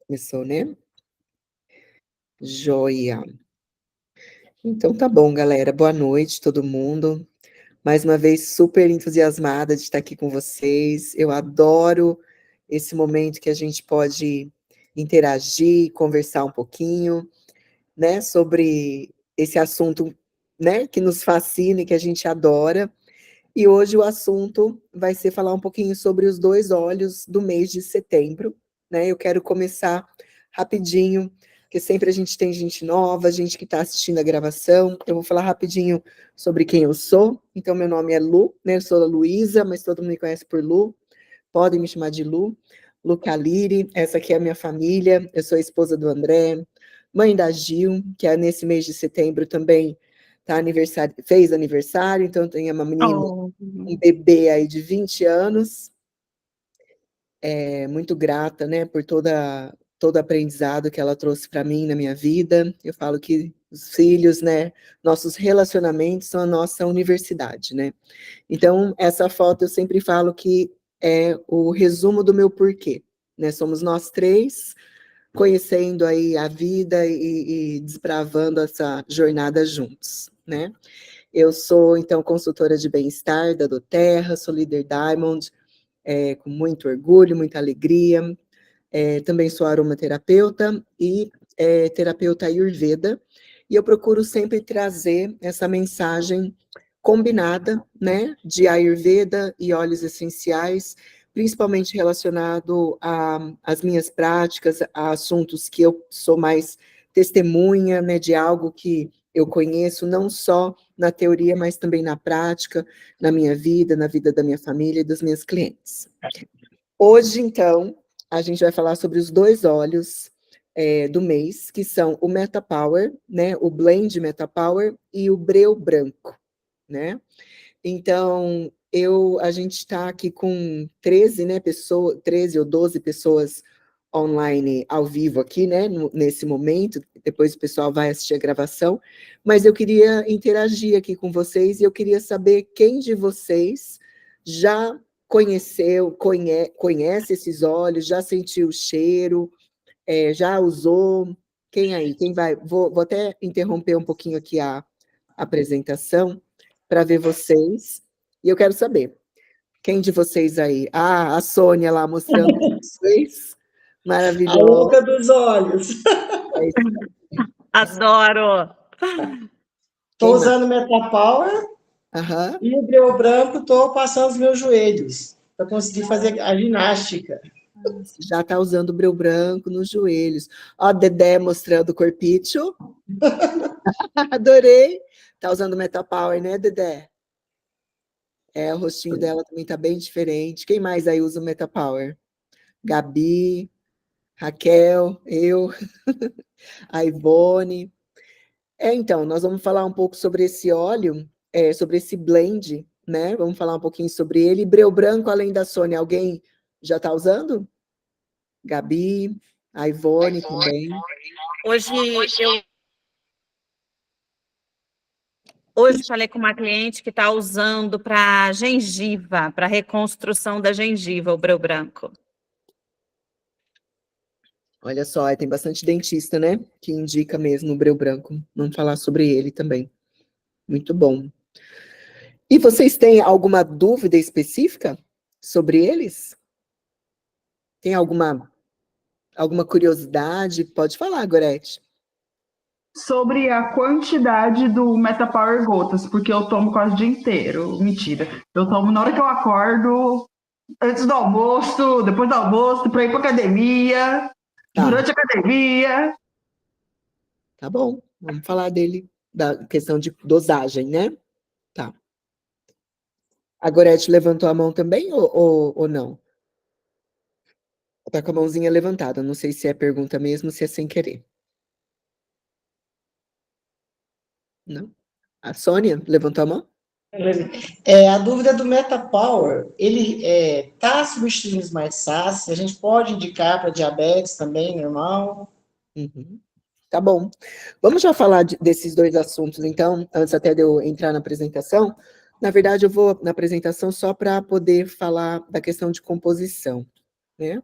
Começou, né? Joia. Então tá bom, galera. Boa noite, todo mundo. Mais uma vez, super entusiasmada de estar aqui com vocês. Eu adoro esse momento que a gente pode interagir, conversar um pouquinho, né, sobre esse assunto, né, que nos fascina e que a gente adora. E hoje o assunto vai ser falar um pouquinho sobre os dois olhos do mês de setembro, né? Eu quero começar rapidinho, porque sempre a gente tem gente nova, gente que está assistindo a gravação. Eu vou falar rapidinho sobre quem eu sou. Então, meu nome é Lu, né? Eu sou a Luísa, mas todo mundo me conhece por Lu. Podem me chamar de Lu. Lu Caliri, essa aqui é a minha família. Eu sou a esposa do André, mãe da Gil, que é nesse mês de setembro também fez aniversário, então tem uma menina, um bebê aí de 20 anos, muito grata, né, por todo aprendizado que ela trouxe para mim na minha vida. Eu falo que os filhos, né, nossos relacionamentos são a nossa universidade, né. Então, essa foto eu sempre falo que é o resumo do meu porquê, né, somos nós três, conhecendo aí a vida e desbravando essa jornada juntos, né. Eu sou, então, consultora de bem-estar da doTERRA, sou líder Diamond, com muito orgulho, muita alegria. Também sou aromaterapeuta e terapeuta Ayurveda, e eu procuro sempre trazer essa mensagem combinada, né, de Ayurveda e óleos essenciais, principalmente relacionado às minhas práticas, a assuntos que eu sou mais testemunha, né, de algo que eu conheço, não só na teoria, mas também na prática, na minha vida, na vida da minha família e dos meus clientes. Hoje, então, a gente vai falar sobre os dois óleos do mês, que são o Meta Power, né, o Blend Meta Power e o Breu Branco, né? Então, a gente está aqui com 13, né, 13 ou 12 pessoas online ao vivo aqui, né, nesse momento, depois o pessoal vai assistir a gravação, mas eu queria interagir aqui com vocês e eu queria saber quem de vocês já conhece esses óleos, já sentiu o cheiro, já usou, quem aí? Quem vai? Vou até interromper um pouquinho aqui a apresentação para ver vocês, e eu quero saber, quem de vocês aí? Ah, a Sônia lá mostrando vocês, A maravilhosa. louca dos olhos. Adoro! Estou usando Metapower e o Breu Branco estou passando os meus joelhos para conseguir fazer a ginástica. Já está usando o Breu Branco nos joelhos. Ó, a Dedé mostrando o corpício. Adorei. Está usando o Metapower, né, Dedé? O rostinho dela também está bem diferente. Quem mais aí usa o Metapower? Gabi, Raquel, eu, a Ivone. Então, nós vamos falar um pouco sobre esse óleo, sobre esse blend, né? Vamos falar um pouquinho sobre ele. Breu Branco, além da Sônia, alguém já está usando? Gabi, a Ivone também. Hoje falei com uma cliente que está usando para gengiva, para reconstrução da gengiva, o Breu Branco. Olha só, tem bastante dentista, né? Que indica mesmo o Breu Branco. Vamos falar sobre ele também. Muito bom. E vocês têm alguma dúvida específica sobre eles? Tem alguma curiosidade? Pode falar, Gorete. Sobre a quantidade do Metapower Gotas, porque eu tomo quase o dia inteiro. Mentira. Eu tomo na hora que eu acordo, antes do almoço, depois do almoço, para ir para academia, durante a academia. Tá bom, vamos falar dele, da questão de dosagem, né? Tá. A Gorete levantou a mão também ou não? Tá com a mãozinha levantada, não sei se é pergunta mesmo, se é sem querer. Não? A Sônia levantou a mão? A dúvida do Metapower, ele está substituindo os mais SASS, a gente pode indicar para diabetes também, normal? Uhum. Tá bom. Vamos já falar desses dois assuntos, então, antes até de eu entrar na apresentação. Na verdade, eu vou na apresentação só para poder falar da questão de composição, né?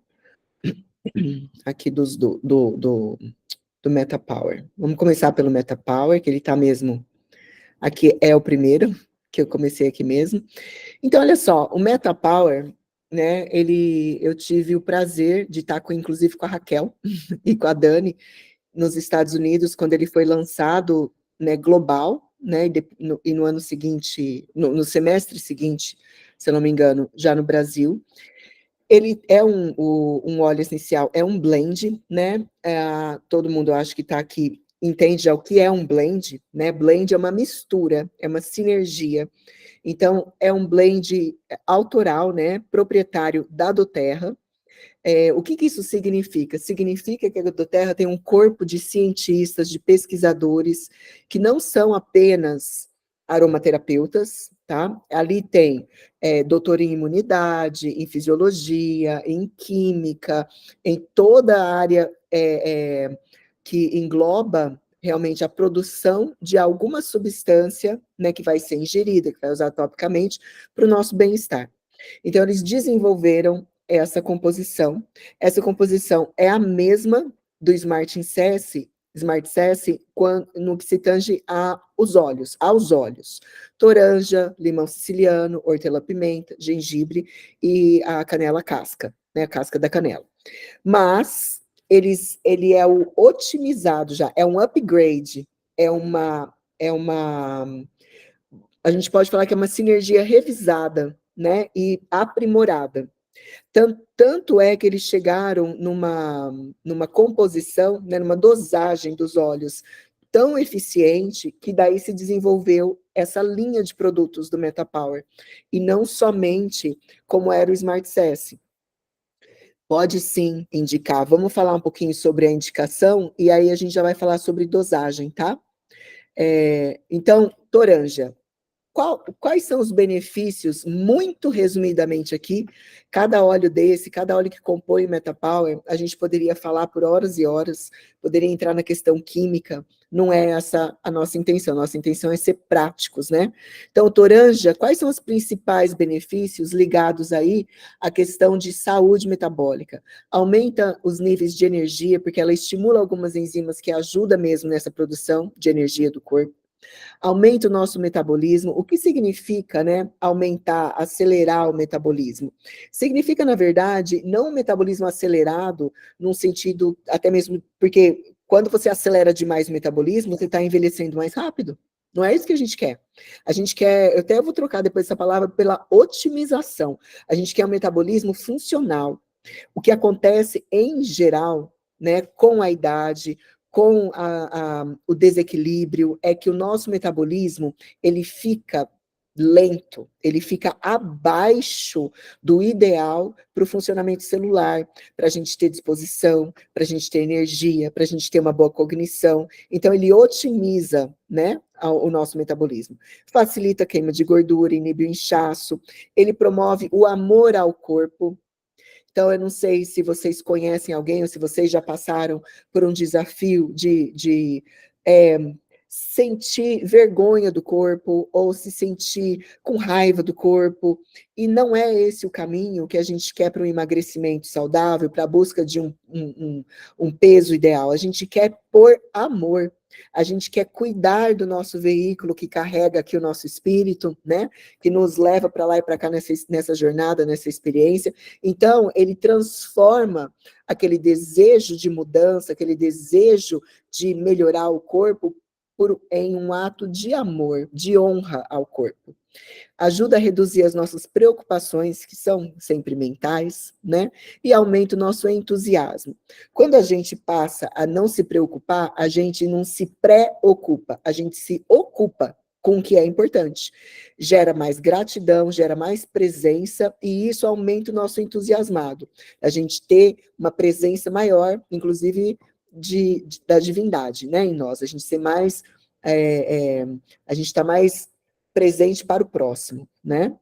aqui do MetaPower. Vamos começar pelo MetaPower, que ele está mesmo, aqui é o primeiro, que eu comecei aqui mesmo. Então, olha só, o MetaPower, né, eu tive o prazer de estar inclusive com a Raquel e com a Dani, nos Estados Unidos, quando ele foi lançado, né, global, né, e no ano seguinte, no semestre seguinte, se eu não me engano, já no Brasil. Ele é um óleo essencial, é um blend, né? Todo mundo, acho que está aqui, entende já o que é um blend, né? Blend é uma mistura, é uma sinergia. Então, é um blend autoral, né? Proprietário da Doterra. O que isso significa? Significa que a Doterra tem um corpo de cientistas, de pesquisadores, que não são apenas aromaterapeutas, tá? Ali tem doutor em imunidade, em fisiologia, em química, em toda a área que engloba realmente a produção de alguma substância, né, que vai ser ingerida, que vai usar topicamente, para o nosso bem-estar. Então, eles desenvolveram essa composição. Essa composição é a mesma do Smart Cess, no que se tange aos olhos. Toranja, limão siciliano, hortelã-pimenta, gengibre e a canela casca, né, a casca da canela. Mas ele é o otimizado já, é um upgrade, a gente pode falar que é uma sinergia revisada, né, e aprimorada. Tanto é que eles chegaram numa composição, né, numa dosagem dos óleos tão eficiente, que daí se desenvolveu essa linha de produtos do MetaPower, e não somente como era o Smart Cess. Pode sim indicar. Vamos falar um pouquinho sobre a indicação, e aí a gente já vai falar sobre dosagem, tá? Então, Toranja, quais são os benefícios, muito resumidamente aqui, cada óleo que compõe o MetaPower, a gente poderia falar por horas e horas, poderia entrar na questão química, não é essa a nossa intenção é ser práticos, né? Então, Toranja, quais são os principais benefícios ligados aí à questão de saúde metabólica? Aumenta os níveis de energia, porque ela estimula algumas enzimas que ajudam mesmo nessa produção de energia do corpo. Aumenta o nosso metabolismo. O que significa, né, aumentar, acelerar o metabolismo? Significa, na verdade, não um metabolismo acelerado, num sentido, até mesmo, porque quando você acelera demais o metabolismo, você está envelhecendo mais rápido. Não é isso que a gente quer. A gente quer, eu até vou trocar depois essa palavra pela otimização. A gente quer um metabolismo funcional. O que acontece, em geral, né, com a idade, com o desequilíbrio, é que o nosso metabolismo, ele fica lento, ele fica abaixo do ideal para o funcionamento celular, para a gente ter disposição, para a gente ter energia, para a gente ter uma boa cognição. Então, ele otimiza, né, o nosso metabolismo. Facilita a queima de gordura, inibe o inchaço, ele promove o amor ao corpo. Então, eu não sei se vocês conhecem alguém, ou se vocês já passaram por um desafio de sentir vergonha do corpo, ou se sentir com raiva do corpo, e não é esse o caminho que a gente quer para um emagrecimento saudável, para a busca de um peso ideal. A gente quer por amor. A gente quer cuidar do nosso veículo que carrega aqui o nosso espírito, né? Que nos leva para lá e para cá nessa jornada, nessa experiência. Então, ele transforma aquele desejo de mudança, aquele desejo de melhorar o corpo em um ato de amor, de honra ao corpo. Ajuda a reduzir as nossas preocupações, que são sempre mentais, né? E aumenta o nosso entusiasmo. Quando a gente passa a não se preocupar, a gente não se preocupa, a gente se ocupa com o que é importante. Gera mais gratidão, gera mais presença, e isso aumenta o nosso entusiasmado. A gente ter uma presença maior, inclusive da divindade, né, em nós. A gente ser mais, a gente está mais presente para o próximo, né?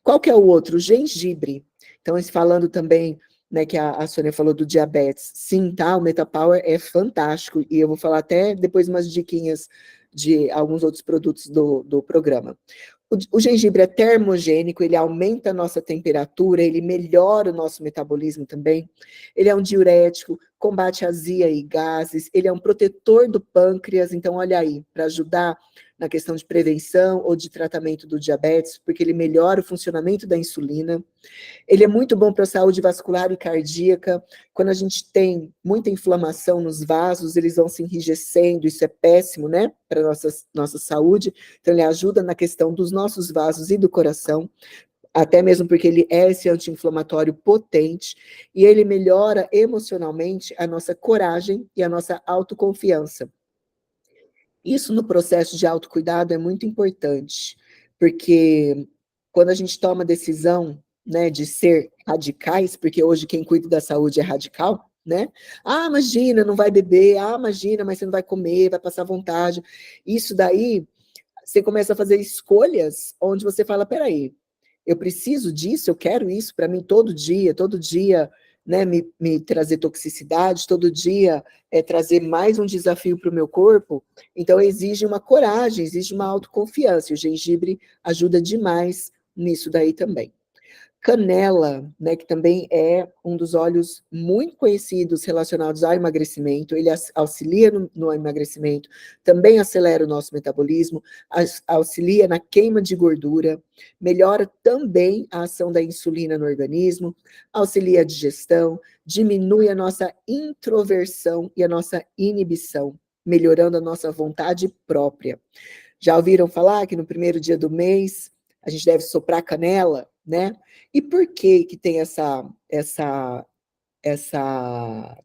Qual que é o outro? O gengibre. Então, falando também, né, que a Sônia falou do diabetes. Sim, tá? O MetaPower é fantástico, e eu vou falar até depois umas diquinhas de alguns outros produtos do programa. O gengibre é termogênico, ele aumenta a nossa temperatura, ele melhora o nosso metabolismo também. Ele é um diurético, combate azia e gases, ele é um protetor do pâncreas, então olha aí, para ajudar na questão de prevenção ou de tratamento do diabetes, porque ele melhora o funcionamento da insulina. Ele é muito bom para a saúde vascular e cardíaca. Quando a gente tem muita inflamação nos vasos, eles vão se enrijecendo, isso é péssimo, né, para a nossa saúde. Então, ele ajuda na questão dos nossos vasos e do coração, até mesmo porque ele é esse anti-inflamatório potente, e ele melhora emocionalmente a nossa coragem e a nossa autoconfiança. Isso no processo de autocuidado é muito importante, porque quando a gente toma a decisão, né, de ser radicais, porque hoje quem cuida da saúde é radical, né? Ah, imagina, não vai beber, ah, imagina, mas você não vai comer, vai passar vontade. Isso daí, você começa a fazer escolhas onde você fala, peraí, eu preciso disso, eu quero isso para mim todo dia, né, me trazer toxicidade, todo dia trazer mais um desafio para o meu corpo. Então, exige uma coragem, exige uma autoconfiança, e o gengibre ajuda demais nisso daí também. Canela, né, que também é um dos óleos muito conhecidos relacionados ao emagrecimento, ele auxilia no emagrecimento, também acelera o nosso metabolismo, auxilia na queima de gordura, melhora também a ação da insulina no organismo, auxilia a digestão, diminui a nossa introversão e a nossa inibição, melhorando a nossa vontade própria. Já ouviram falar que no primeiro dia do mês a gente deve soprar canela, né? E por que que tem essa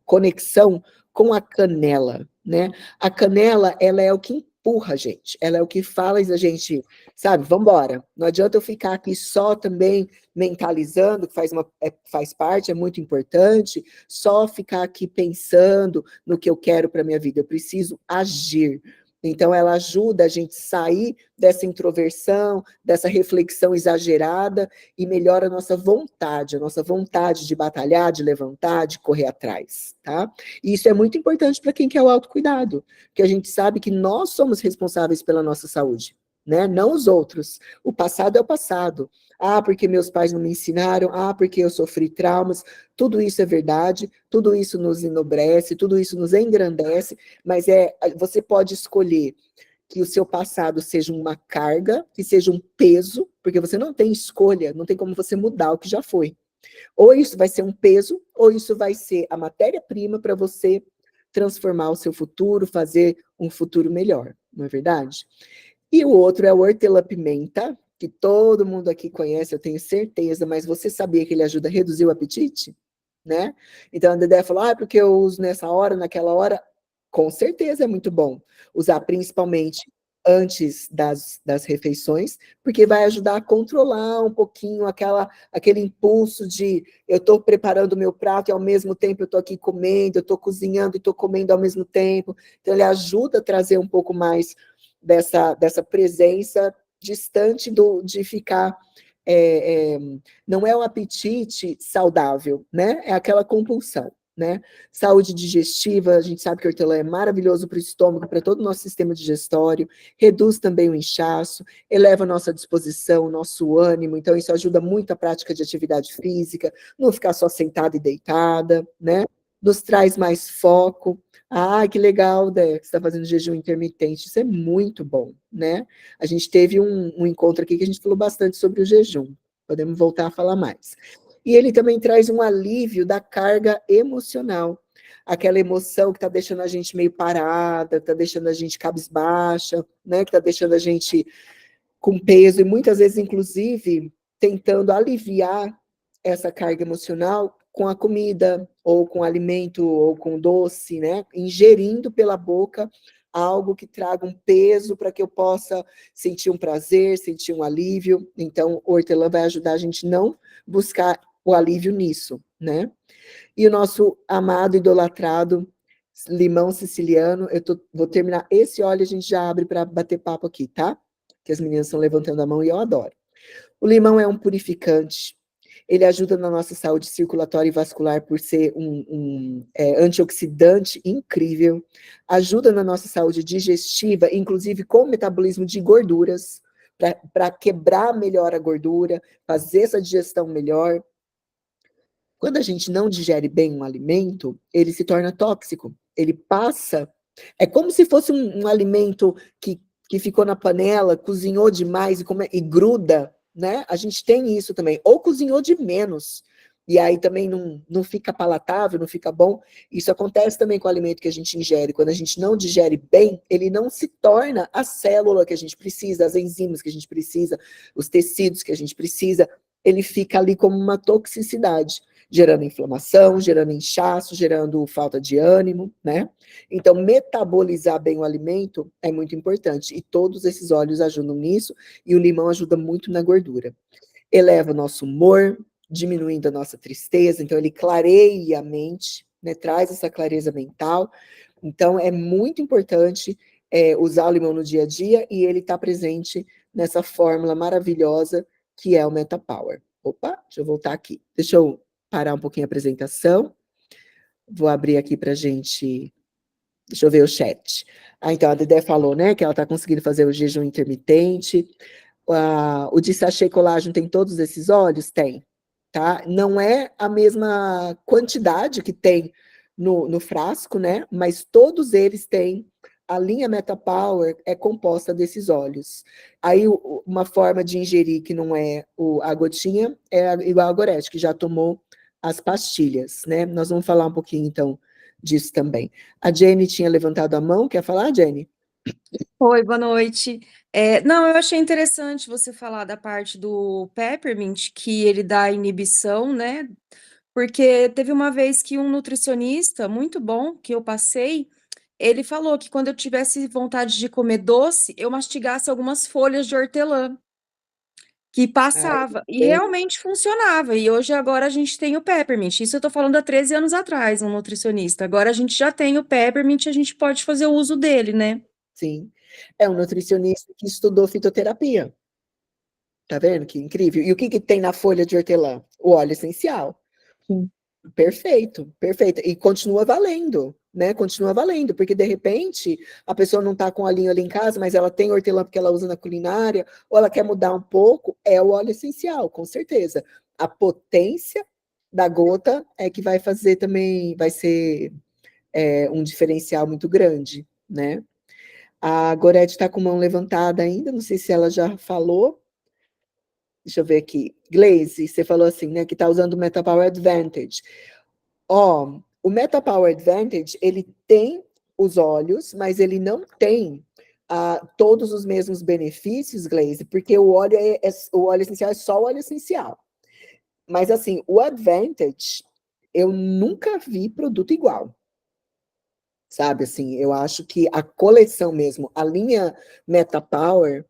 conexão com a canela, né? A canela, ela é o que empurra a gente, ela é o que faz a gente, sabe, vamos embora. Não adianta eu ficar aqui só também mentalizando, que faz parte, é muito importante, só ficar aqui pensando no que eu quero para minha vida, eu preciso agir. Então, ela ajuda a gente sair dessa introversão, dessa reflexão exagerada e melhora a nossa vontade de batalhar, de levantar, de correr atrás, tá? E isso é muito importante para quem quer o autocuidado, porque a gente sabe que nós somos responsáveis pela nossa saúde, né? Não os outros. O passado é o passado. Ah, porque meus pais não me ensinaram, ah, porque eu sofri traumas. Tudo isso é verdade, tudo isso nos enobrece, tudo isso nos engrandece, mas você pode escolher que o seu passado seja uma carga, que seja um peso, porque você não tem escolha, não tem como você mudar o que já foi. Ou isso vai ser um peso, ou isso vai ser a matéria-prima para você transformar o seu futuro, fazer um futuro melhor, não é verdade? E o outro é o hortelã-pimenta, que todo mundo aqui conhece, eu tenho certeza, mas você sabia que ele ajuda a reduzir o apetite? Né? Então a Dedé falou, porque eu uso nessa hora, naquela hora, com certeza é muito bom usar principalmente antes das refeições, porque vai ajudar a controlar um pouquinho aquele impulso de eu estou preparando o meu prato e ao mesmo tempo eu estou aqui comendo, eu estou cozinhando e estou comendo ao mesmo tempo, então ele ajuda a trazer um pouco mais dessa presença distante de ficar... não é o apetite saudável, né? É aquela compulsão, né? Saúde digestiva, a gente sabe que o hortelã é maravilhoso para o estômago, para todo o nosso sistema digestório, reduz também o inchaço, eleva a nossa disposição, o nosso ânimo, então isso ajuda muito a prática de atividade física, não ficar só sentada e deitada, né? Nos traz mais foco. Ah, que legal, Dé, que você está fazendo jejum intermitente, isso é muito bom, né? A gente teve um encontro aqui que a gente falou bastante sobre o jejum, podemos voltar a falar mais. E ele também traz um alívio da carga emocional, aquela emoção que está deixando a gente meio parada, está deixando a gente cabisbaixa, né? Que está deixando a gente com peso, e muitas vezes, inclusive, tentando aliviar essa carga emocional com a comida, ou com alimento, ou com doce, né? Ingerindo pela boca algo que traga um peso para que eu possa sentir um prazer, sentir um alívio. Então, o hortelã vai ajudar a gente não buscar o alívio nisso, né? E o nosso amado, idolatrado limão siciliano, vou terminar esse óleo, a gente já abre para bater papo aqui, tá? Que as meninas estão levantando a mão e eu adoro. O limão é um purificante, ele ajuda na nossa saúde circulatória e vascular por ser um antioxidante incrível, ajuda na nossa saúde digestiva, inclusive com o metabolismo de gorduras, para quebrar melhor a gordura, fazer essa digestão melhor. Quando a gente não digere bem um alimento, ele se torna tóxico. Ele passa... É como se fosse um alimento que ficou na panela, cozinhou demais e gruda, né? A gente tem isso também. Ou cozinhou de menos, e aí também não fica palatável, não fica bom. Isso acontece também com o alimento que a gente ingere. Quando a gente não digere bem, ele não se torna a célula que a gente precisa, as enzimas que a gente precisa, os tecidos que a gente precisa. Ele fica ali como uma toxicidade, gerando inflamação, gerando inchaço, gerando falta de ânimo, né? Então, metabolizar bem o alimento é muito importante, e todos esses óleos ajudam nisso, e o limão ajuda muito na gordura. Eleva o nosso humor, diminuindo a nossa tristeza, então ele clareia a mente, né? Traz essa clareza mental. Então, é muito importante usar o limão no dia a dia, e ele está presente nessa fórmula maravilhosa que é o MetaPower. Opa, deixa eu voltar aqui. Deixa eu parar um pouquinho a apresentação. Vou abrir aqui para a gente... Deixa eu ver o chat. Então, a Dedé falou, né, que ela está conseguindo fazer o jejum intermitente. O de sachê colágeno tem todos esses óleos? Tem, tá? Não é a mesma quantidade que tem no frasco, né? Mas todos eles têm... A linha MetaPower é composta desses óleos. Aí, uma forma de ingerir que não é a gotinha é igual a Gorete, que já tomou as pastilhas, né? Nós vamos falar um pouquinho, então, disso também. A Jenny tinha levantado a mão, quer falar, Jenny? Oi, boa noite. Não, eu achei interessante você falar da parte do peppermint, que ele dá inibição, né? Porque teve uma vez que um nutricionista muito bom que eu passei, ele falou que quando eu tivesse vontade de comer doce, eu mastigasse algumas folhas de hortelã, que passava, e realmente funcionava. E hoje agora a gente tem o peppermint. Isso eu tô falando há 13 anos atrás, um nutricionista. Agora a gente já tem o peppermint, a gente pode fazer o uso dele, né? Sim. É um nutricionista que estudou fitoterapia. Tá vendo que incrível? E o que tem na folha de hortelã? O óleo essencial. Sim. Perfeito, perfeito. E continua valendo, né? Continua valendo, porque de repente a pessoa não tá com olhinho ali em casa, mas ela tem hortelã porque ela usa na culinária, ou ela quer mudar um pouco, é o óleo essencial, com certeza. A potência da gota é que vai fazer também, vai ser um diferencial muito grande, né? A Gorete está com mão levantada ainda, não sei se ela já falou. Deixa eu ver aqui. Glaze, você falou assim, né, que está usando o MetaPower Advantage. Ó, o MetaPower Advantage, ele tem os óleos, mas ele não tem todos os mesmos benefícios, Glaze, porque o óleo o óleo essencial é só o óleo essencial. Mas, assim, o Advantage, eu nunca vi produto igual. Sabe, assim, eu acho que a coleção mesmo, a linha MetaPower,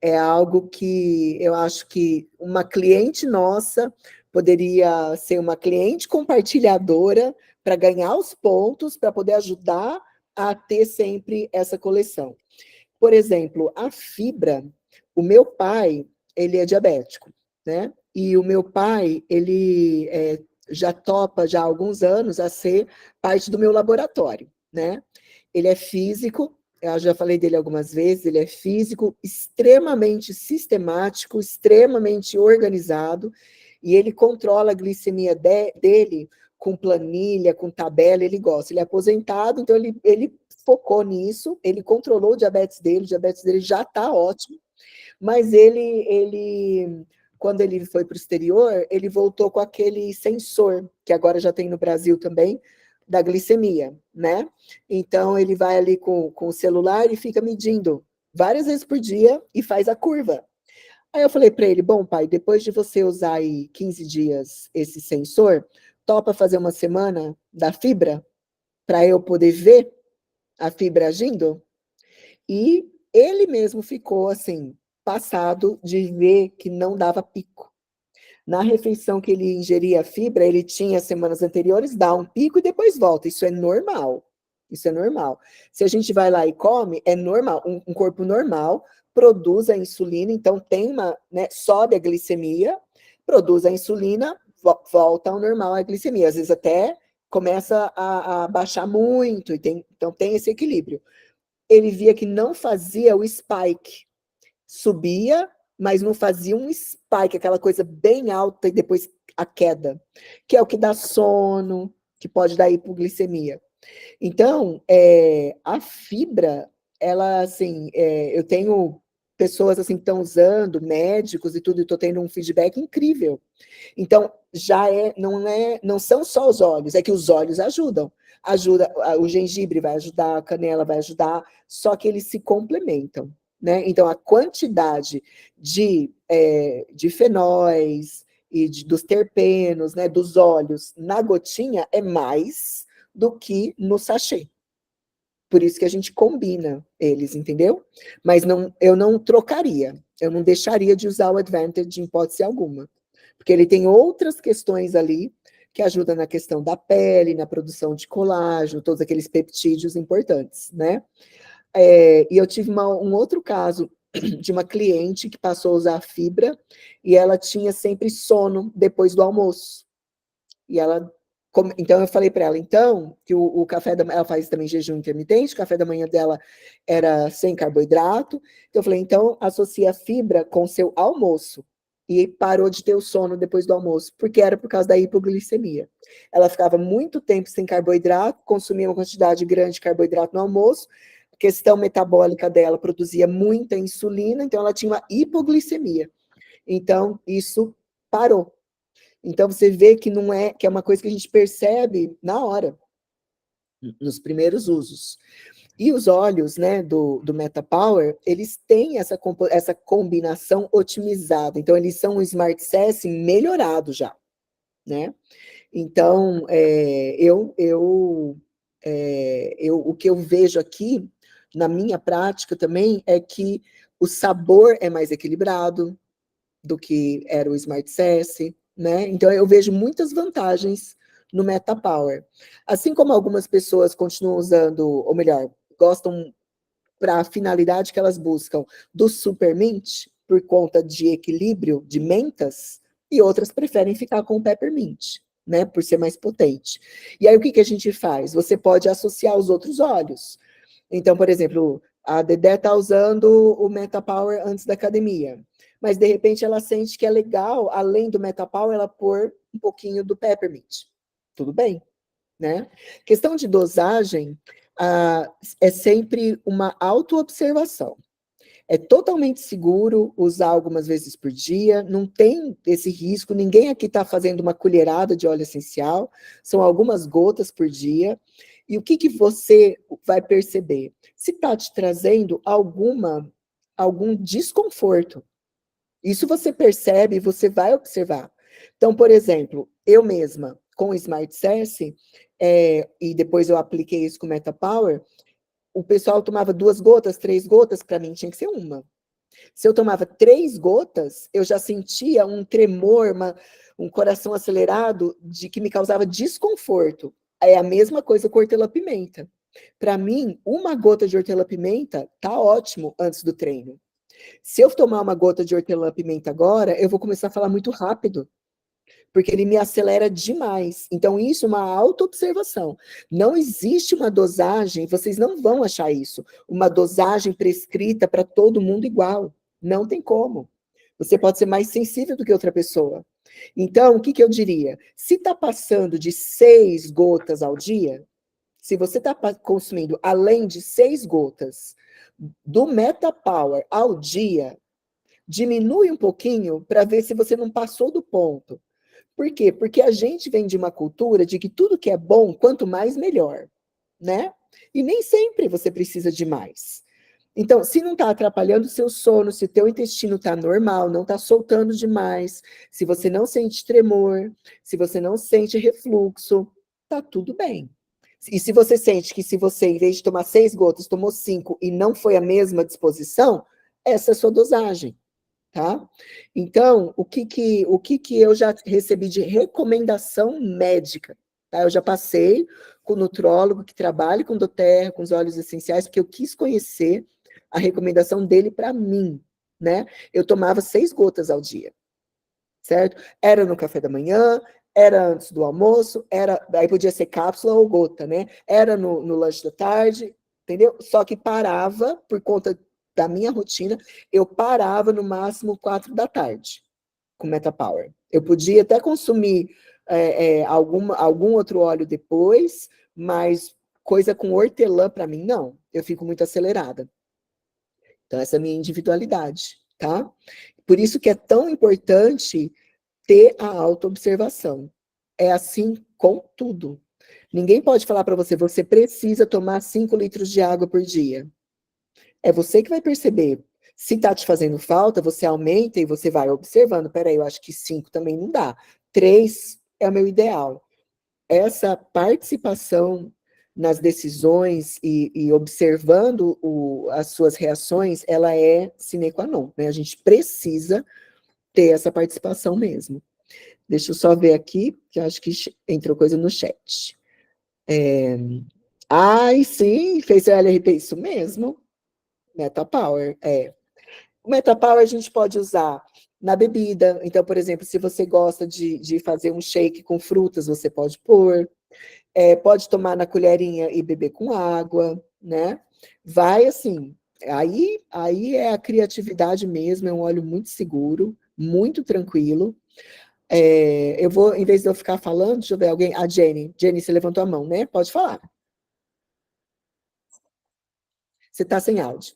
é algo que eu acho que uma cliente nossa poderia ser uma cliente compartilhadora para ganhar os pontos, para poder ajudar a ter sempre essa coleção. Por exemplo, a fibra, o meu pai, ele é diabético, né? E o meu pai, ele já topa já há alguns anos a ser parte do meu laboratório, né? Ele é físico, eu já falei dele algumas vezes, ele é físico, extremamente sistemático, extremamente organizado, e ele controla a glicemia dele com planilha, com tabela, ele gosta. Ele é aposentado, então ele focou nisso, ele controlou o diabetes dele já está ótimo, mas ele quando ele foi para o exterior, ele voltou com aquele sensor, que agora já tem no Brasil também, da glicemia, né? Então, ele vai ali com o celular e fica medindo várias vezes por dia e faz a curva. Aí eu falei para ele, bom, pai, depois de você usar aí 15 dias esse sensor, topa fazer uma semana da fibra para eu poder ver a fibra agindo? E ele mesmo ficou, assim, passado de ver que não dava pico. Na refeição que ele ingeria fibra, ele tinha semanas anteriores, dá um pico e depois volta. Isso é normal. Isso é normal. Se a gente vai lá e come, é normal. Um corpo normal produz a insulina, então tem uma, né, sobe a glicemia, produz a insulina, volta ao normal a glicemia. Às vezes até começa a baixar muito, então tem esse equilíbrio. Ele via que não fazia o spike. Subia mas não fazia um spike, aquela coisa bem alta e depois a queda, que é o que dá sono, que pode dar hipoglicemia. Então, a fibra, ela, assim, eu tenho pessoas, assim, que estão usando, médicos e tudo, e estou tendo um feedback incrível. Então, não são só os óleos, é que os óleos ajudam. O gengibre vai ajudar, a canela vai ajudar, só que eles se complementam, né? Então, a quantidade de fenóis e dos terpenos, né, dos óleos na gotinha é mais do que no sachê. Por isso que a gente combina eles, entendeu? Mas eu não trocaria, eu não deixaria de usar o Advantage em hipótese alguma. Porque ele tem outras questões ali que ajudam na questão da pele, na produção de colágeno, todos aqueles peptídeos importantes, né? E eu tive um outro caso de uma cliente que passou a usar a fibra e ela tinha sempre sono depois do almoço. E então eu falei para ela, então, que o café da manhã, ela faz também jejum intermitente, o café da manhã dela era sem carboidrato, então eu falei, então associa a fibra com seu almoço, e parou de ter o sono depois do almoço, porque era por causa da hipoglicemia. Ela ficava muito tempo sem carboidrato, consumia uma quantidade grande de carboidrato no almoço, a questão metabólica dela produzia muita insulina, então ela tinha uma hipoglicemia. Então, isso parou. Então, você vê que que é uma coisa que a gente percebe na hora, nos primeiros usos. E os óleos, né, do MetaPower, eles têm essa combinação otimizada. Então, eles são um Smart Sessing melhorado já, né? Então, o que eu vejo aqui, na minha prática também, é que o sabor é mais equilibrado do que era o Smart Sessing, né? Então, eu vejo muitas vantagens no MetaPower. Assim como algumas pessoas continuam usando, ou melhor, gostam para a finalidade que elas buscam do Super Mint, por conta de equilíbrio de mentas, e outras preferem ficar com o Peppermint, né? Por ser mais potente. E aí, o que a gente faz? Você pode associar os outros óleos. Então, por exemplo, a Dedé está usando o MetaPower antes da academia, mas de repente ela sente que é legal, além do MetaPower, ela pôr um pouquinho do Peppermint. Tudo bem, né? Questão de dosagem é sempre uma autoobservação. É totalmente seguro usar algumas vezes por dia, não tem esse risco, ninguém aqui está fazendo uma colherada de óleo essencial, são algumas gotas por dia. E o que você vai perceber? Se está te trazendo algum desconforto. Isso você percebe, você vai observar. Então, por exemplo, eu mesma, com o Smart Sessing, e depois eu apliquei isso com o MetaPower, o pessoal tomava 2 gotas, 3 gotas, para mim tinha que ser uma. Se eu tomava 3 gotas, eu já sentia um tremor, um coração acelerado, de que me causava desconforto. É a mesma coisa com hortelã-pimenta. Para mim, 1 gota de hortelã-pimenta tá ótimo antes do treino. Se eu tomar 1 gota de hortelã-pimenta agora, eu vou começar a falar muito rápido, porque ele me acelera demais. Então, isso é uma autoobservação. Não existe uma dosagem, vocês não vão achar isso, uma dosagem prescrita para todo mundo igual. Não tem como. Você pode ser mais sensível do que outra pessoa. Então, o que eu diria? Se está passando de 6 gotas ao dia, se você está consumindo além de 6 gotas do MetaPower ao dia, diminui um pouquinho para ver se você não passou do ponto. Por quê? Porque a gente vem de uma cultura de que tudo que é bom, quanto mais, melhor, né? E nem sempre você precisa de mais. Então, se não está atrapalhando o seu sono, se o teu intestino está normal, não está soltando demais, se você não sente tremor, se você não sente refluxo, tá tudo bem. E se você sente que se você, em vez de tomar 6 gotas, tomou 5 e não foi a mesma disposição, essa é a sua dosagem. Tá? Então, o que eu já recebi de recomendação médica? Tá? Eu já passei com o nutrólogo que trabalha com doTERRA, com os óleos essenciais, porque eu quis conhecer a recomendação dele para mim, né? Eu tomava 6 gotas ao dia, certo? Era no café da manhã, era antes do almoço, aí podia ser cápsula ou gota, né? Era no lanche da tarde, entendeu? Só que parava por conta da minha rotina, eu parava no máximo 4 da tarde com Metapower. Eu podia até consumir algum outro óleo depois, mas coisa com hortelã, para mim, não. Eu fico muito acelerada. Então, essa é a minha individualidade, tá? Por isso que é tão importante ter a autoobservação. É assim com tudo. Ninguém pode falar para você, você precisa tomar 5 litros de água por dia. É você que vai perceber. Se tá te fazendo falta, você aumenta e você vai observando. Peraí, eu acho que 5 também não dá. 3 é o meu ideal. Essa participação nas decisões e observando as suas reações, ela é sine qua non, né? A gente precisa ter essa participação mesmo. Deixa eu só ver aqui, que eu acho que entrou coisa no chat. Ai, sim, fez o LRP, isso mesmo. Metapower, O Metapower a gente pode usar na bebida. Então, por exemplo, se você gosta de fazer um shake com frutas, você pode pôr. Pode tomar na colherinha e beber com água, né? Vai assim, aí é a criatividade mesmo, é um óleo muito seguro, muito tranquilo. Eu vou, em vez de eu ficar falando, deixa eu ver alguém, a Jenny, você levantou a mão, né? Pode falar. Você está sem áudio.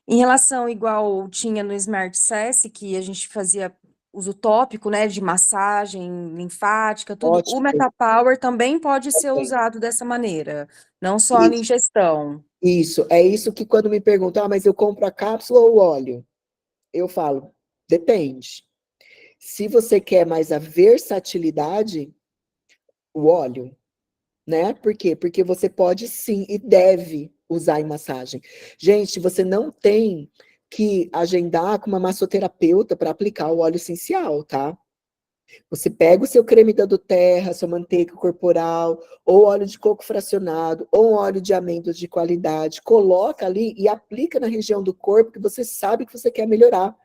Em relação, igual tinha no Smart Cess, que a gente fazia uso tópico, né, de massagem linfática, tudo, o Ótimo. Metapower também pode ser Ok. usado dessa maneira, não só na ingestão. Isso, é isso que quando me perguntam, mas eu compro a cápsula ou o óleo? Eu falo, depende. Se você quer mais a versatilidade, o óleo, né? Por quê? Porque você pode sim e deve usar em massagem. Gente, você não tem que agendar com uma massoterapeuta para aplicar o óleo essencial, tá? Você pega o seu creme da doTERRA, sua manteiga corporal, ou óleo de coco fracionado, ou um óleo de amêndoas de qualidade, coloca ali e aplica na região do corpo que você sabe que você quer melhorar.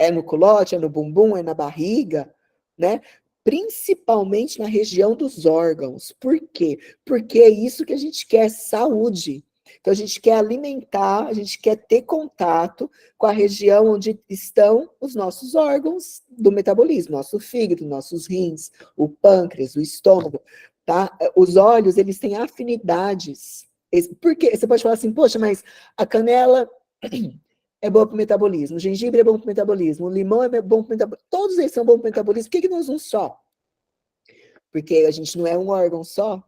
É no culote, é no bumbum, é na barriga, né? Principalmente na região dos órgãos. Por quê? Porque é isso que a gente quer, saúde. Então, a gente quer alimentar, a gente quer ter contato com a região onde estão os nossos órgãos do metabolismo, nosso fígado, nossos rins, o pâncreas, o estômago, tá? Os olhos, eles têm afinidades. Porque você pode falar assim, poxa, mas a canela é boa para o metabolismo, o gengibre é bom para o metabolismo, o limão é bom para o metabolismo, todos eles são bons para o metabolismo, por que não usa um só? Porque a gente não é um órgão só.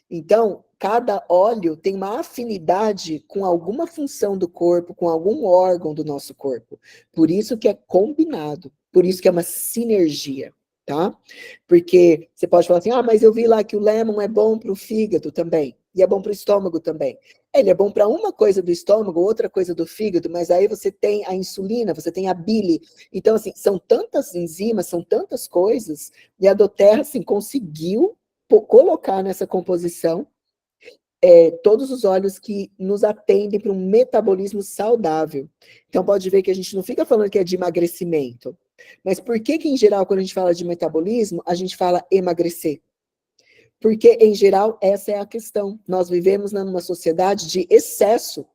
Então, cada óleo tem uma afinidade com alguma função do corpo, com algum órgão do nosso corpo. Por isso que é combinado, por isso que é uma sinergia, tá? Porque você pode falar assim, mas eu vi lá que o lemon é bom para o fígado também, e é bom para o estômago também. Ele é bom para uma coisa do estômago, outra coisa do fígado, mas aí você tem a insulina, você tem a bile. Então, assim, são tantas enzimas, são tantas coisas, e a doTERRA, assim, conseguiu colocar nessa composição todos os óleos que nos atendem para um metabolismo saudável. Então, pode ver que a gente não fica falando que é de emagrecimento. Mas por que em geral, quando a gente fala de metabolismo, a gente fala emagrecer? Porque, em geral, essa é a questão. Nós vivemos numa sociedade de excesso,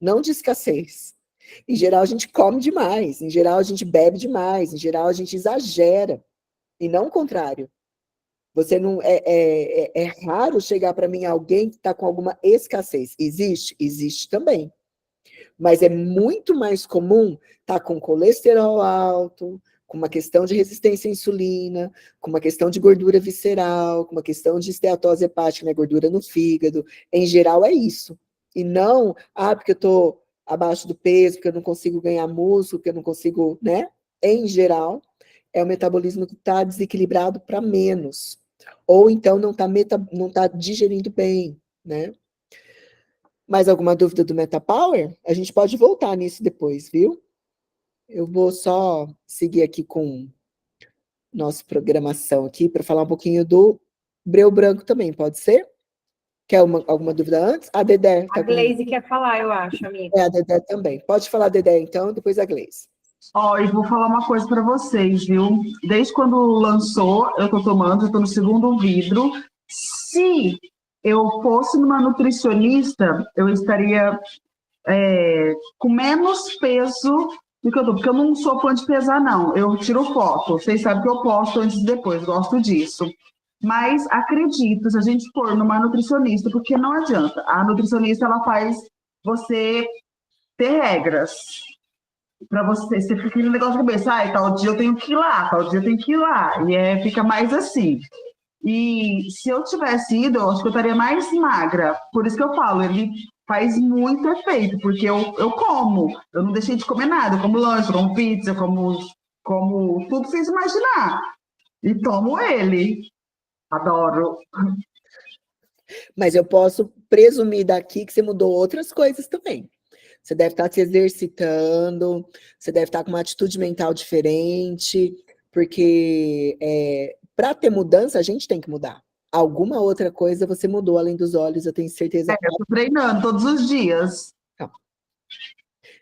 não de escassez. Em geral, a gente come demais, em geral, a gente bebe demais, em geral, a gente exagera, e não o contrário. Você não é raro chegar para mim alguém que está com alguma escassez. Existe? Existe também. Mas é muito mais comum estar com colesterol alto, com uma questão de resistência à insulina, com uma questão de gordura visceral, com uma questão de esteatose hepática, né, gordura no fígado. Em geral é isso. E não, porque eu estou abaixo do peso, porque eu não consigo ganhar músculo, porque eu não consigo, né? Em geral, é o metabolismo que está desequilibrado para menos. Ou então não está digerindo bem, né? Mais alguma dúvida do Metapower? A gente pode voltar nisso depois, viu? Eu vou só seguir aqui com nossa programação aqui para falar um pouquinho do breu branco também, pode ser? Quer alguma dúvida antes? A Dedé. A Gleise quer falar, eu acho, amiga. A Dedé também. Pode falar, Dedé, então, depois a Gleise. E vou falar uma coisa para vocês, viu? Desde quando lançou, eu tô tomando, eu tô no segundo vidro. Se eu fosse numa nutricionista, eu estaria com menos peso do que eu tô, porque eu não sou fã de pesar, não. Eu tiro foto, vocês sabem que eu posto antes e depois, gosto disso. Mas acredito, se a gente for numa nutricionista, porque não adianta, a nutricionista ela faz você ter regras. Para você fica aquele negócio de cabeça, tal dia eu tenho que ir lá, tal dia eu tenho que ir lá. E fica mais assim. E se eu tivesse ido, eu acho que eu estaria mais magra. Por isso que eu falo, ele faz muito efeito, porque eu como. Eu não deixei de comer nada. Eu como lanche, eu como pizza, eu como tudo sem se imaginar. E tomo ele. Adoro. Mas eu posso presumir daqui que você mudou outras coisas também. Você deve estar se exercitando, você deve estar com uma atitude mental diferente, porque para ter mudança, a gente tem que mudar. Alguma outra coisa você mudou além dos olhos, eu tenho certeza. Eu estou treinando todos os dias. Não.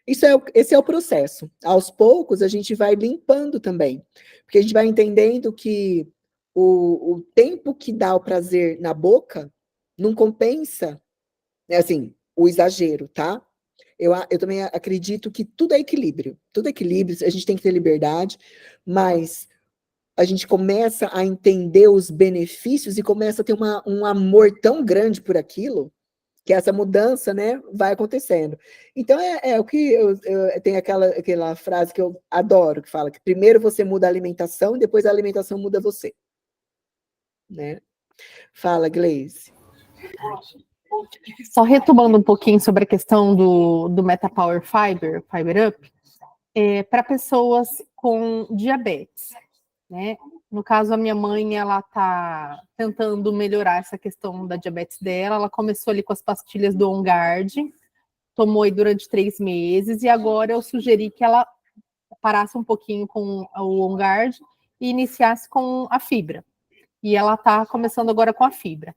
Esse é o processo. Aos poucos, a gente vai limpando também. Porque a gente vai entendendo que o tempo que dá o prazer na boca não compensa, né, assim, o exagero, tá? Eu também acredito que tudo é equilíbrio. Tudo é equilíbrio, a gente tem que ter liberdade, mas a gente começa a entender os benefícios e começa a ter um amor tão grande por aquilo, que essa mudança, né, vai acontecendo. Então, o que tem aquela frase que eu adoro, que fala que primeiro você muda a alimentação e depois a alimentação muda você. Né? Fala, Gleice. Só retomando um pouquinho sobre a questão do MetaPower Fiber Up, para pessoas com diabetes, né? No caso, a minha mãe, ela está tentando melhorar essa questão da diabetes dela. Ela começou ali com as pastilhas do On Guard, tomou aí durante 3 meses, e agora eu sugeri que ela parasse um pouquinho com o On Guard e iniciasse com a fibra. E ela está começando agora com a fibra.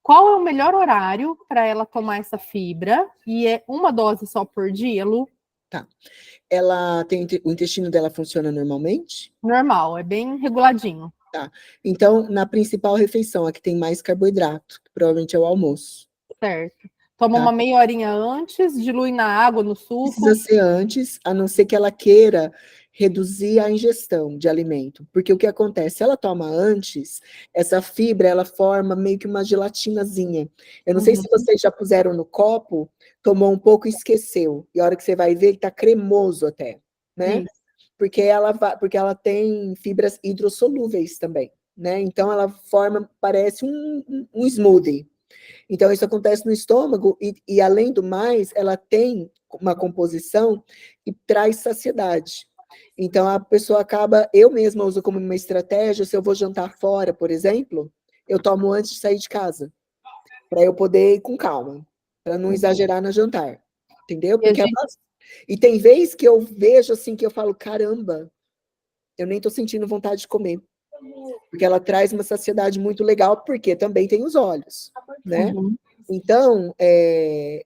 Qual é o melhor horário para ela tomar essa fibra? E é uma dose só por dia, Lu? Tá. O intestino dela funciona normalmente? Normal, é bem reguladinho. Tá. Então, na principal refeição, a que tem mais carboidrato, que provavelmente é o almoço. Certo. Toma uma meia horinha antes, dilui na água, no suco. Precisa ser antes, a não ser que ela queira reduzir a ingestão de alimento. Porque o que acontece? Se ela toma antes, essa fibra, ela forma meio que uma gelatinazinha. Eu não sei se vocês já puseram no copo, tomou um pouco e esqueceu. E a hora que você vai ver, ele tá cremoso até, né? Porque ela tem fibras hidrossolúveis também, né? Então, ela forma, parece um smoothie. Então, isso acontece no estômago e, além do mais, ela tem uma composição que traz saciedade. Então, a pessoa acaba... Eu mesma uso como uma estratégia, se eu vou jantar fora, por exemplo, eu tomo antes de sair de casa, para eu poder ir com calma, para não exagerar no jantar, entendeu? Porque E tem vezes que eu vejo assim, que eu falo, caramba, eu nem estou sentindo vontade de comer. Porque ela traz uma saciedade muito legal, porque também tem os olhos, né? Então,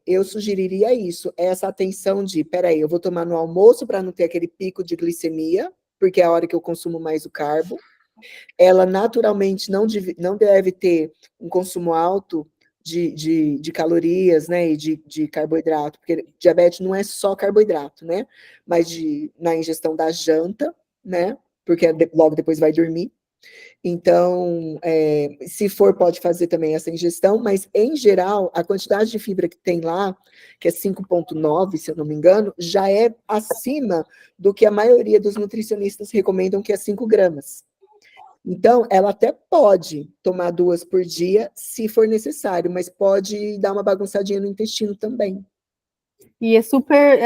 eu sugeriria isso, essa atenção de, peraí, eu vou tomar no almoço para não ter aquele pico de glicemia, porque é a hora que eu consumo mais o carbo. Ela naturalmente não deve ter um consumo alto de calorias, né, e de carboidrato, porque diabetes não é só carboidrato, né? Mas na ingestão da janta, né? Porque logo depois vai dormir. Então, se for, pode fazer também essa ingestão, mas, em geral, a quantidade de fibra que tem lá, que é 5,9, se eu não me engano, já é acima do que a maioria dos nutricionistas recomendam, que é 5 gramas. Então, ela até pode tomar 2 por dia, se for necessário, mas pode dar uma bagunçadinha no intestino também. E é super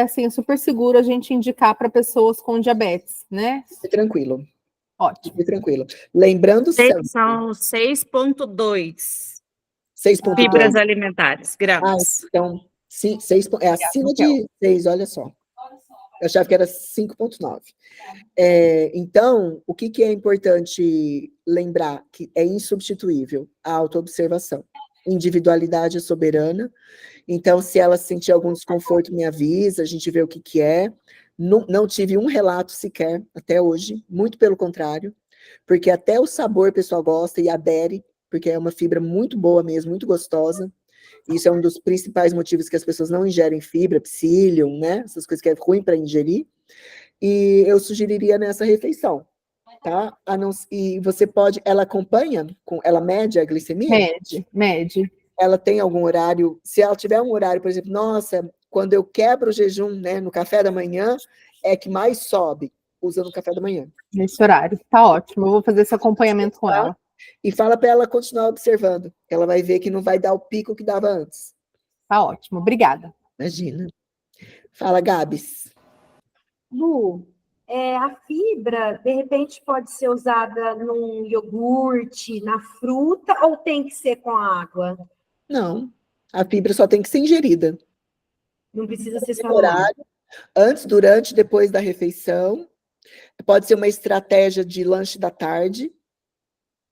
seguro a gente indicar para pessoas com diabetes, né? É tranquilo. Ótimo. Tranquilo. Lembrando sempre. São 6,2 fibras alimentares, gramas. Então, sim, 6, é acima de 6, olha só. Eu achava que era 5,9. Então, o que é importante lembrar? Que é insubstituível a autoobservação. Individualidade é soberana. Então, se ela sentir algum desconforto, me avisa, a gente vê o que é. Não tive um relato sequer até hoje, muito pelo contrário, porque até o sabor o pessoal gosta e adere, porque é uma fibra muito boa mesmo, muito gostosa. Isso é um dos principais motivos que as pessoas não ingerem fibra, psyllium, né? Essas coisas que é ruim para ingerir. E eu sugeriria nessa refeição, tá? E você pode, ela acompanha, ela mede a glicemia? Mede. Ela tem algum horário, se ela tiver um horário, por exemplo, nossa, quando eu quebro o jejum, né, no café da manhã, é que mais sobe, usa no café da manhã. Nesse horário, tá ótimo, eu vou fazer esse acompanhamento com ela. E fala para ela continuar observando, ela vai ver que não vai dar o pico que dava antes. Tá ótimo, obrigada. Imagina. Fala, Gabs. Lu, a fibra, de repente, pode ser usada num iogurte, na fruta, ou tem que ser com água? Não, a fibra só tem que ser ingerida. Não precisa ser só No no ar. horário, antes, durante, depois da refeição. Pode ser uma estratégia de lanche da tarde.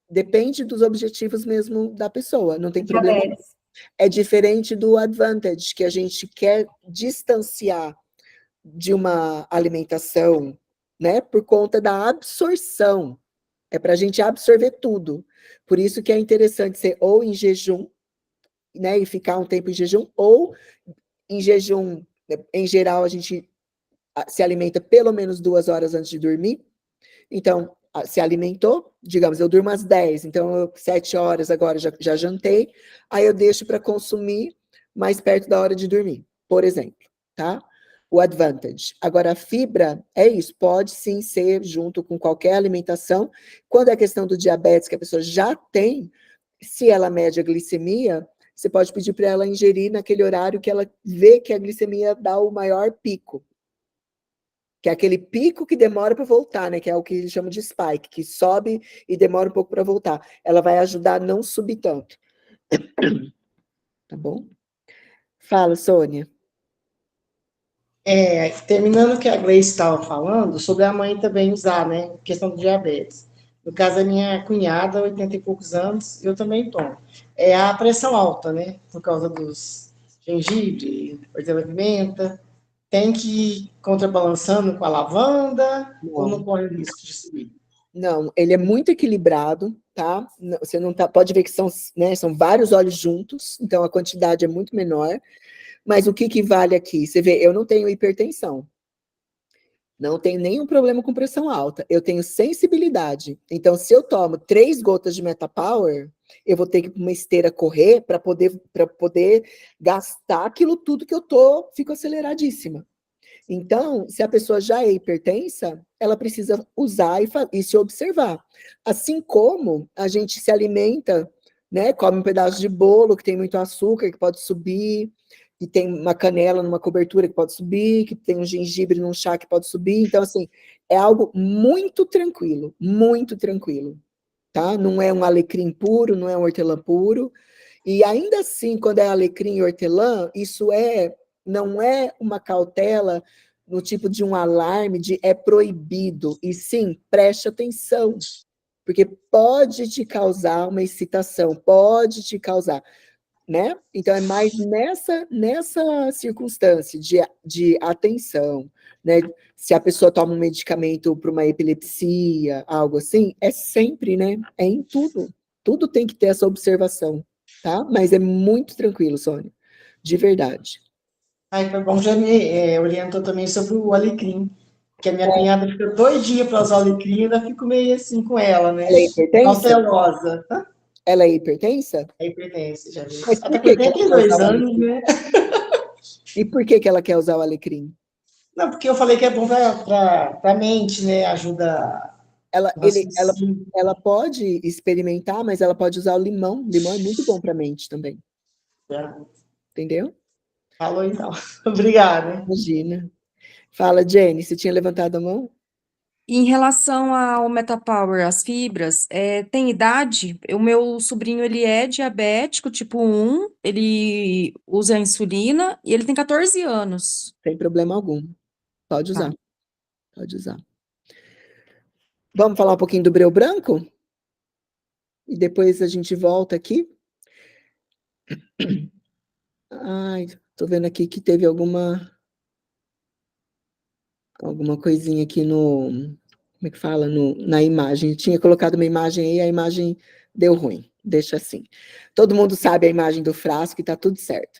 Depende dos objetivos mesmo da pessoa, não tem problema. Diabetes. É diferente do Advantage, que a gente quer distanciar de uma alimentação, né, por conta da absorção. É para a gente absorver tudo. Por isso que é interessante ser ou em jejum, né, e ficar um tempo em jejum, ou em jejum, em geral, a gente se alimenta pelo menos 2 horas antes de dormir. Então, se alimentou, digamos, eu durmo às 10, então 7 horas agora já jantei, aí eu deixo para consumir mais perto da hora de dormir, por exemplo, tá? O Advantage. Agora, a fibra é isso, pode sim ser junto com qualquer alimentação. Quando é questão do diabetes, que a pessoa já tem, se ela mede a glicemia, você pode pedir para ela ingerir naquele horário que ela vê que a glicemia dá o maior pico. Que é aquele pico que demora para voltar, né? Que é o que eles chamam de spike, que sobe e demora um pouco para voltar. Ela vai ajudar a não subir tanto. Tá bom? Fala, Sônia. Terminando o que a Gleice estava falando, sobre a mãe também usar, né? Questão do diabetes. No caso da minha cunhada, 80 e poucos anos, eu também tomo. É a pressão alta, né? Por causa dos gengibre, hortelã-pimenta. Tem que ir contrabalançando com a lavanda ou não corre o risco de subir? Não, ele é muito equilibrado, tá? Você não tá, pode ver que são, né, são vários óleos juntos, então a quantidade é muito menor. Mas o que vale aqui? Você vê, eu não tenho hipertensão. Não tenho nenhum problema com pressão alta. Eu tenho sensibilidade. Então, se eu tomo 3 gotas de Metapower, eu vou ter que ir para uma esteira correr para poder gastar aquilo tudo que eu fico aceleradíssima. Então, se a pessoa já é hipertensa, ela precisa usar e se observar. Assim como a gente se alimenta, né? Come um pedaço de bolo que tem muito açúcar, que pode subir, que tem uma canela numa cobertura que pode subir, que tem um gengibre num chá que pode subir. Então, assim, é algo muito tranquilo, tá? Não é um alecrim puro, não é um hortelã puro. E ainda assim, quando é alecrim e hortelã, isso não é uma cautela no tipo de um alarme de é proibido. E sim, preste atenção, porque pode te causar uma excitação, pode te causar, né? Então é mais nessa circunstância de atenção, né? Se a pessoa toma um medicamento para uma epilepsia, algo assim, é sempre, né? É em tudo. Tudo tem que ter essa observação, tá? Mas é muito tranquilo, Sônia. De verdade. Aí foi bom, já me orientou também sobre o alecrim, que a minha cunhada fica doidinha para usar o alecrim, eu ainda fico meio assim com ela, né? Ela é hipertensa? Cautelosa. Ela é hipertensa? É hipertensa, já viu? Mas Até por que porque ela tem quer 2 usar o anos, alecrim? né? E por que ela quer usar o alecrim? Não, porque eu falei que é bom para a mente, né? Ajuda Ela, o ele, ela, raciocínio. ela pode experimentar, mas ela pode usar o limão. O limão é muito bom para a mente também. Entendeu? Falou então. Obrigada. Imagina. Fala, Jenny, você tinha levantado a mão? Em relação ao Metapower, as fibras, tem idade? O meu sobrinho, ele é diabético, tipo 1, ele usa a insulina e ele tem 14 anos. Sem problema algum. Pode Tá. usar. Pode usar. Vamos falar um pouquinho do breu branco? E depois a gente volta aqui. Ai, tô vendo aqui que teve alguma coisinha aqui no... Como é que fala? Na imagem. Tinha colocado uma imagem aí, a imagem deu ruim. deixa assim. Todo mundo sabe a imagem do frasco e tá tudo certo.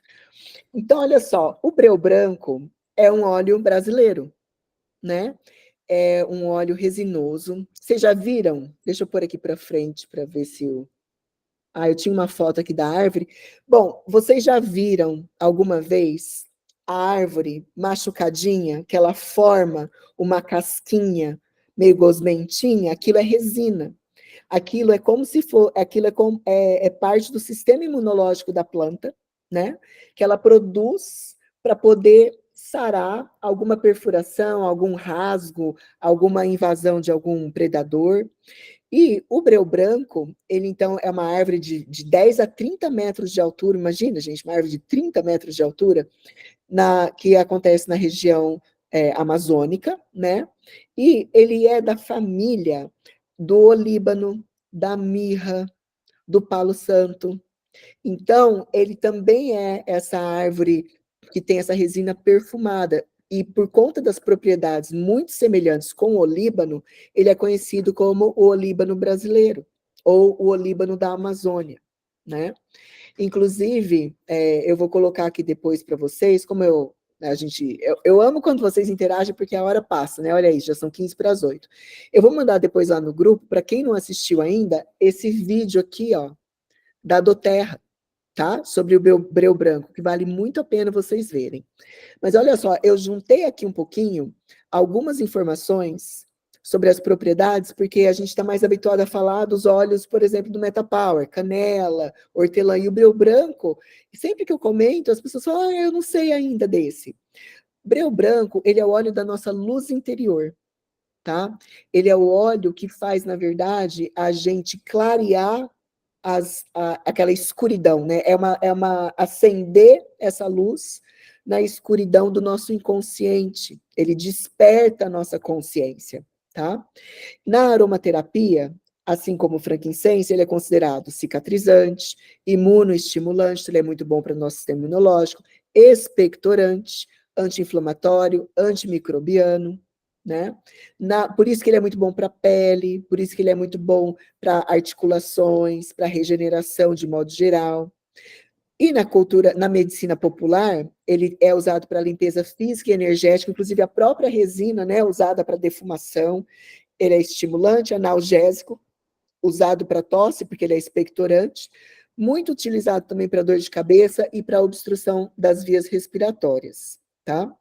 Então, olha só, o breu branco é um óleo brasileiro, né? É um óleo resinoso. Vocês já viram? Deixa eu pôr aqui para frente para ver se eu... Ah, eu tinha uma foto aqui da árvore. Bom, vocês já viram alguma vez a árvore machucadinha, que ela forma uma casquinha meio gosmentinha? Aquilo é resina. Aquilo é como se for, aquilo é parte do sistema imunológico da planta, né? Que ela produz para poder sarar alguma perfuração, algum rasgo, alguma invasão de algum predador. E o breu branco, ele então é uma árvore de 10 a 30 metros de altura, imagina, gente, uma árvore de 30 metros de altura, que acontece na região amazônica, né? E ele é da família do olíbano, da mirra, do palo santo. Então, ele também é essa árvore que tem essa resina perfumada. E por conta das propriedades muito semelhantes com o olíbano, ele é conhecido como o olíbano brasileiro, ou o olíbano da Amazônia, né? Inclusive, eu vou colocar aqui depois para vocês, como eu amo quando vocês interagem, porque a hora passa, né? Olha aí, já são 15 para as 8. Eu vou mandar depois lá no grupo, para quem não assistiu ainda, esse vídeo aqui, ó, da Doterra, tá? Sobre o breu branco, que vale muito a pena vocês verem. Mas olha só, eu juntei aqui um pouquinho algumas informações sobre as propriedades, porque a gente está mais habituado a falar dos óleos, por exemplo, do Metapower, canela, hortelã e o breu branco. E sempre que eu comento, as pessoas falam, eu não sei ainda desse. Breu branco, ele é o óleo da nossa luz interior, tá? Ele é o óleo que faz, na verdade, a gente clarear aquela escuridão, né? É uma acender essa luz na escuridão do nosso inconsciente. Ele desperta a nossa consciência, tá? Na aromaterapia, assim como o frankincense, ele é considerado cicatrizante, imunoestimulante, ele é muito bom para o nosso sistema imunológico, expectorante, anti-inflamatório, antimicrobiano, né? Por isso que ele é muito bom para a pele, por isso que ele é muito bom para articulações, para regeneração de modo geral. E na medicina popular, ele é usado para limpeza física e energética, inclusive a própria resina, né, usada para defumação. Ele é estimulante, analgésico, usado para tosse, porque ele é expectorante, muito utilizado também para dor de cabeça e para obstrução das vias respiratórias, tá?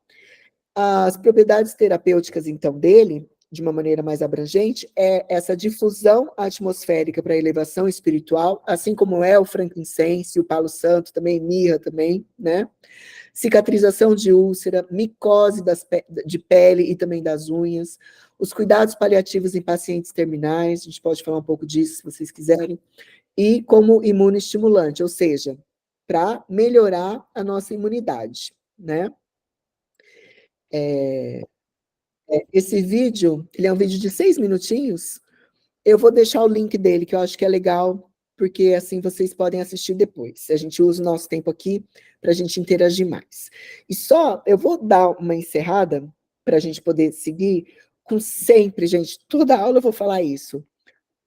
As propriedades terapêuticas, então, dele, de uma maneira mais abrangente, é essa difusão atmosférica para elevação espiritual, assim como é o frankincense, o palo santo, também mirra também, né? Cicatrização de úlcera, micose de pele e também das unhas, os cuidados paliativos em pacientes terminais, a gente pode falar um pouco disso, se vocês quiserem, e como imunoestimulante, ou seja, para melhorar a nossa imunidade, né? Esse vídeo, ele é um vídeo de 6 minutinhos, eu vou deixar o link dele, que eu acho que é legal, porque assim vocês podem assistir depois. A gente usa o nosso tempo aqui para a gente interagir mais. E só, eu vou dar uma encerrada, para a gente poder seguir, com sempre, gente, toda aula eu vou falar isso.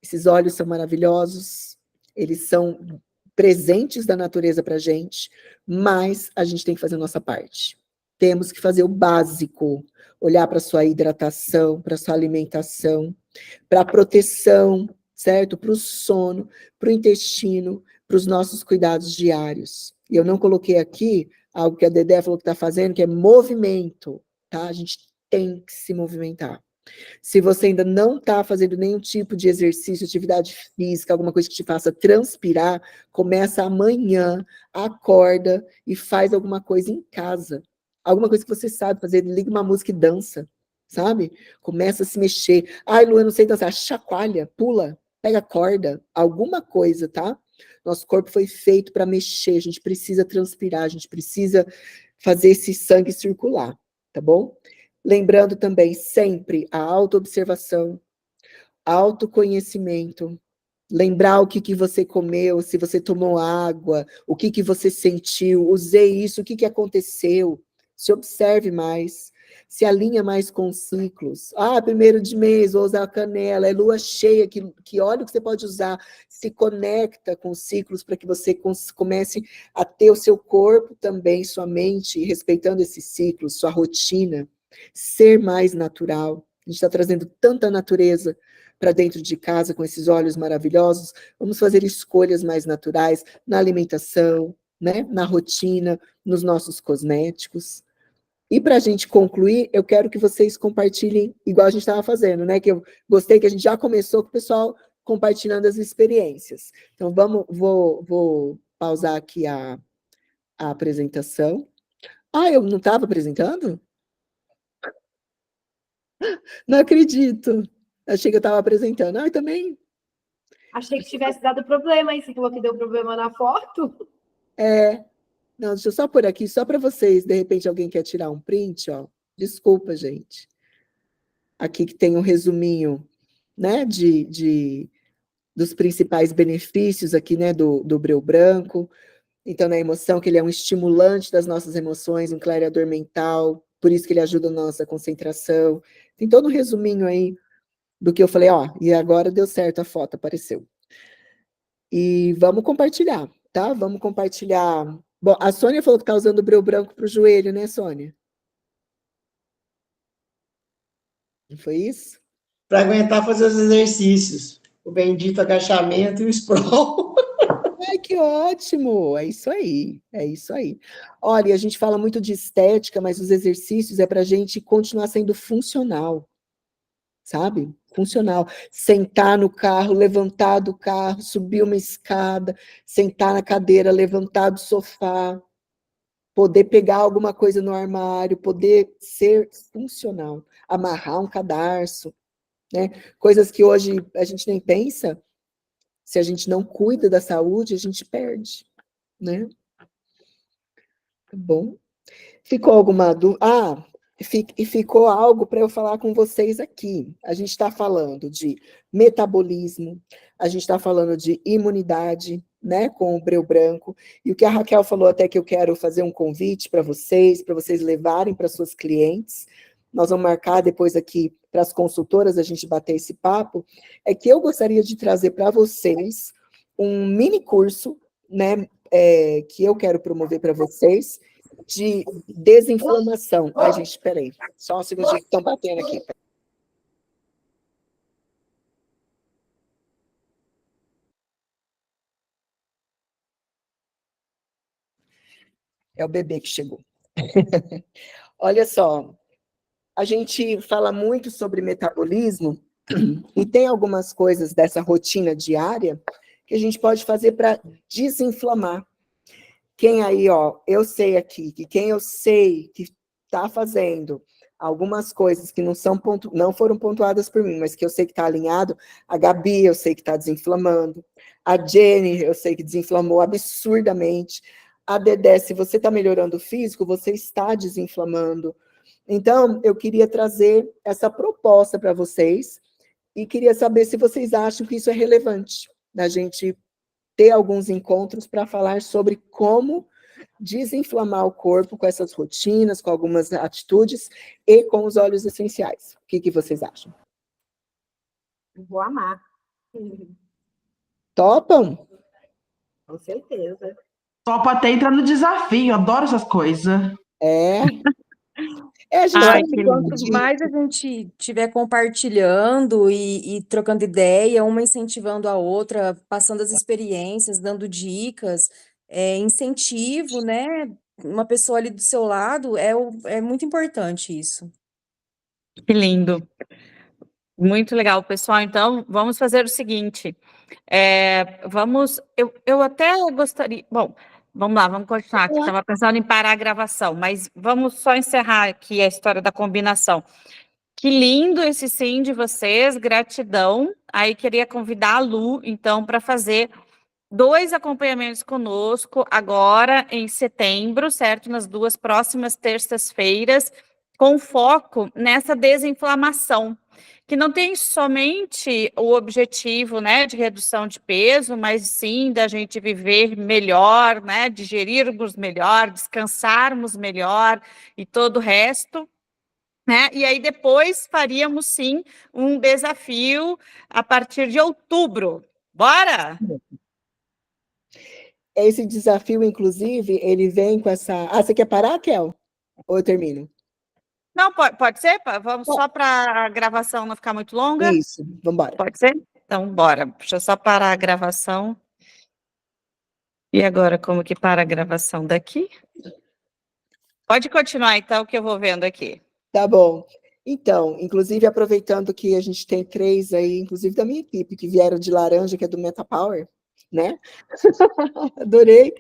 Esses óleos são maravilhosos, eles são presentes da natureza para a gente, mas a gente tem que fazer a nossa parte. Temos que fazer o básico, olhar para a sua hidratação, para a sua alimentação, para a proteção, certo? Para o sono, para o intestino, para os nossos cuidados diários. E eu não coloquei aqui algo que a Dedé falou que está fazendo, que é movimento, tá? A gente tem que se movimentar. Se você ainda não está fazendo nenhum tipo de exercício, atividade física, alguma coisa que te faça transpirar, começa amanhã, acorda e faz alguma coisa em casa. Alguma coisa que você sabe fazer, liga uma música e dança, sabe? Começa a se mexer. Ai, Lu, eu não sei dançar. Chacoalha, pula, pega corda, alguma coisa, tá? Nosso corpo foi feito para mexer, a gente precisa transpirar, a gente precisa fazer esse sangue circular, tá bom? Lembrando também sempre a autoobservação, autoconhecimento, lembrar o que você comeu, se você tomou água, o que você sentiu, usei isso, o que aconteceu, se observe mais, se alinha mais com os ciclos. Ah, 1º de mês, vou usar a canela, é lua cheia, que óleo que você pode usar, se conecta com os ciclos para que você comece a ter o seu corpo também, sua mente, respeitando esses ciclos, sua rotina, ser mais natural. A gente está trazendo tanta natureza para dentro de casa com esses óleos maravilhosos. Vamos fazer escolhas mais naturais na alimentação, né, na rotina, nos nossos cosméticos. E para a gente concluir, eu quero que vocês compartilhem, igual a gente estava fazendo, né? Que eu gostei que a gente já começou com o pessoal compartilhando as experiências. Então, vou pausar aqui a apresentação. Ah, eu não estava apresentando? Não acredito. Achei que eu estava apresentando. Ah, também. Achei que tivesse dado problema aí. Você falou que deu problema na foto? Não, deixa eu só pôr aqui, só para vocês. De repente, alguém quer tirar um print, ó. Desculpa, gente. Aqui que tem um resuminho, né, dos principais benefícios aqui, né, do breu branco. Então, na emoção, que ele é um estimulante das nossas emoções, um clareador mental, por isso que ele ajuda na nossa concentração. Tem todo um resuminho aí do que eu falei, ó, e agora deu certo, a foto apareceu. E vamos compartilhar, tá? Vamos compartilhar. Bom, a Sônia falou que tá usando o breu branco pro joelho, né, Sônia? Não foi isso? Para aguentar fazer os exercícios. O bendito agachamento e o sprawl. Ai, que ótimo! É isso aí, é isso aí. Olha, a gente fala muito de estética, mas os exercícios é para a gente continuar sendo funcional, sabe? Funcional. Sentar no carro, levantar do carro, subir uma escada, sentar na cadeira, levantar do sofá, poder pegar alguma coisa no armário, poder ser funcional, amarrar um cadarço, né? Coisas que hoje a gente nem pensa. Se a gente não cuida da saúde, a gente perde, né? Tá bom. Ficou alguma dúvida? Ah, ficou algo para eu falar com vocês aqui. A gente está falando de metabolismo, a gente está falando de imunidade, né, com o breu branco, e o que a Raquel falou até que eu quero fazer um convite para vocês levarem para suas clientes. Nós vamos marcar depois aqui para as consultoras a gente bater esse papo, é que eu gostaria de trazer para vocês um mini curso, né, que eu quero promover para vocês, de desinflamação. Ai, gente, espera aí. Só um segundinho que estão batendo aqui. É o bebê que chegou. Olha só, a gente fala muito sobre metabolismo e tem algumas coisas dessa rotina diária que a gente pode fazer para desinflamar. Quem aí, ó, eu sei aqui, que quem eu sei que está fazendo algumas coisas que não foram pontuadas por mim, mas que eu sei que está alinhado, a Gabi, eu sei que está desinflamando, a Jenny, eu sei que desinflamou absurdamente, a Dedé, se você está melhorando o físico, você está desinflamando. Então, eu queria trazer essa proposta para vocês e queria saber se vocês acham que isso é relevante, da gente ter alguns encontros para falar sobre como desinflamar o corpo com essas rotinas, com algumas atitudes e com os óleos essenciais. O que vocês acham? Vou amar. Topam? Com certeza. Topa até entrar no desafio, adoro essas coisas. A gente Ai, sabe que quanto Quanto de... mais a gente estiver compartilhando e trocando ideia, uma incentivando a outra, passando as experiências, dando dicas, incentivo, né? Uma pessoa ali do seu lado, é muito importante isso. Que lindo. Muito legal, pessoal. Então, vamos fazer o seguinte. Eu até gostaria. Bom, vamos lá, vamos continuar aqui. Estava pensando em parar a gravação, mas vamos só encerrar aqui a história da combinação. Que lindo esse sim de vocês, gratidão. Aí queria convidar a Lu, então, para fazer 2 acompanhamentos conosco agora em setembro, certo? Nas 2 próximas terças-feiras, com foco nessa desinflamação, que não tem somente o objetivo, né, de redução de peso, mas sim da gente viver melhor, né, digerirmos melhor, descansarmos melhor e todo o resto. né? E aí depois faríamos, sim, um desafio a partir de outubro. Bora? Esse desafio, inclusive, ele vem com essa... Ah, você quer parar, Kel? Ou eu termino? Não, pode ser? Vamos só para a gravação não ficar muito longa? Isso, vamos embora. Pode ser? Então, bora. Deixa eu só parar a gravação. E agora, como que para a gravação daqui? Pode continuar, então, que eu vou vendo aqui. Tá bom. Então, inclusive, aproveitando que a gente tem 3 aí, inclusive da minha equipe, que vieram de laranja, que é do MetaPower, né? Adorei.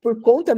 Por conta